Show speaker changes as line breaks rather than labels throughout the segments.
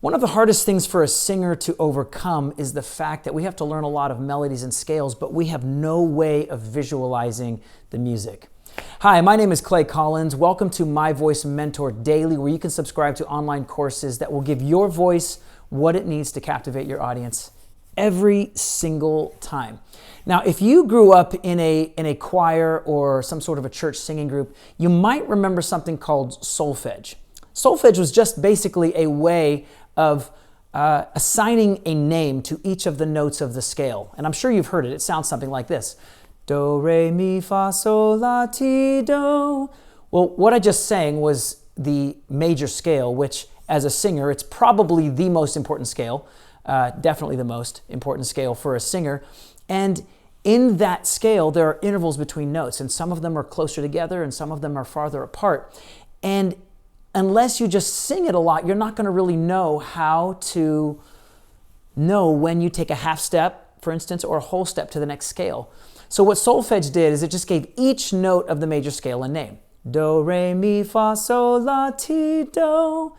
One of the hardest things for a singer to overcome is the fact that we have to learn a lot of melodies and scales, but we have no way of visualizing the music. Hi, my name is Clay Collins. Welcome to My Voice Mentor Daily, where you can subscribe to online courses that will give your voice what it needs to captivate your audience every single time. Now, if you grew up in a choir or some sort of a church singing group, you might remember something called solfege. Solfege was just basically a way of assigning a name to each of the notes of the scale. And I'm sure you've heard it. It sounds something like this. Do, re, mi, fa, sol, la, ti, do. Well, what I just sang was the major scale, which as a singer, it's probably the most important scale, definitely the most important scale for a singer. And in that scale, there are intervals between notes, and some of them are closer together and some of them are farther apart. And unless you just sing it a lot, you're not going to really know how to know when you take a half step, for instance, or a whole step to the next scale. So what solfege did is it just gave each note of the major scale a name. Do, re, mi, fa, sol, la, ti, do.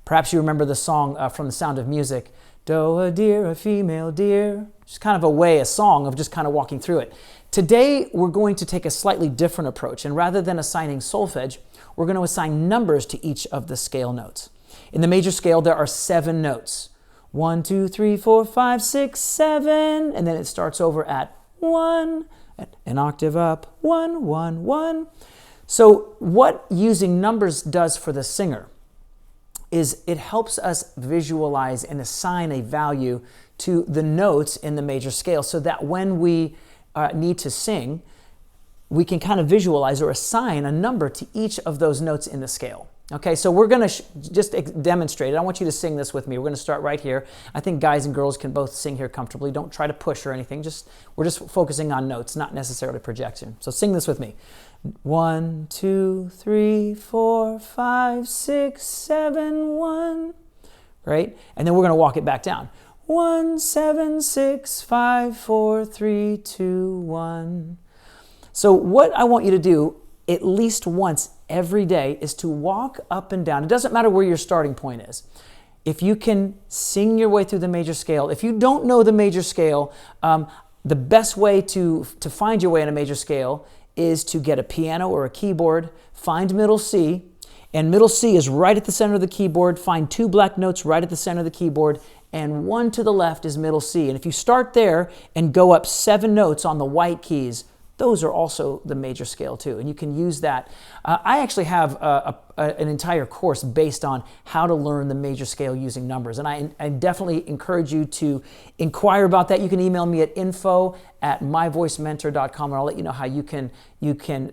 Perhaps you remember the song from The Sound of Music. Do, a deer, a female deer. Just kind of a song of just kind of walking through it. Today, we're going to take a slightly different approach, and rather than assigning solfege, we're going to assign numbers to each of the scale notes. In the major scale, there are 7 notes. 1, 2, 3, 4, 5, 6, 7, and then it starts over at 1, an octave up, 1, 1, 1. So what using numbers does for the singer is it helps us visualize and assign a value to the notes in the major scale so that when we need to sing, we can kind of visualize or assign a number to each of those notes in the scale. Okay, so we're going to just demonstrate it. I want you to sing this with me. We're going to start right here. I think guys and girls can both sing here comfortably. Don't try to push or anything. We're just focusing on notes, not necessarily projection. So sing this with me. 1, 2, 3, 4, 5, 6, 7, 1. Great. And then we're going to walk it back down. 1, 7, 6, 5, 4, 3, 2, 1. So what I want you to do at least once every day is to walk up and down. It doesn't matter where your starting point is. If you can sing your way through the major scale, if you don't know the major scale, the best way to find your way in a major scale is to get a piano or a keyboard, find middle C, and middle C is right at the center of the keyboard. Find 2 black notes right at the center of the keyboard, and 1 to the left is middle C. And if you start there and go up 7 notes on the white keys, those are also the major scale too, and you can use that. I actually have an entire course based on how to learn the major scale using numbers, and I definitely encourage you to inquire about that. You can email me at info@myvoicementor.com, and I'll let you know how you can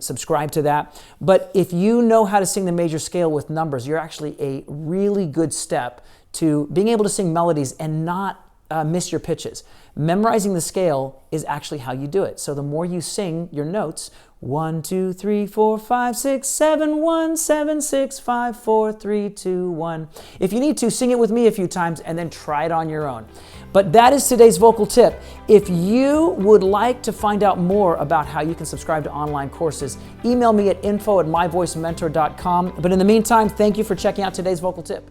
subscribe to that. But if you know how to sing the major scale with numbers, you're actually a really good step to being able to sing melodies and not miss your pitches. Memorizing the scale is actually how you do it. So the more you sing your notes, 1, 2, 3, 4, 5, 6, 7, 1, 7, 6, 5, 4, 3, 2, 1. If you need to, sing it with me a few times and then try it on your own. But that is today's vocal tip. If you would like to find out more about how you can subscribe to online courses, email me at info@myvoicementor.com. But in the meantime, thank you for checking out today's vocal tip.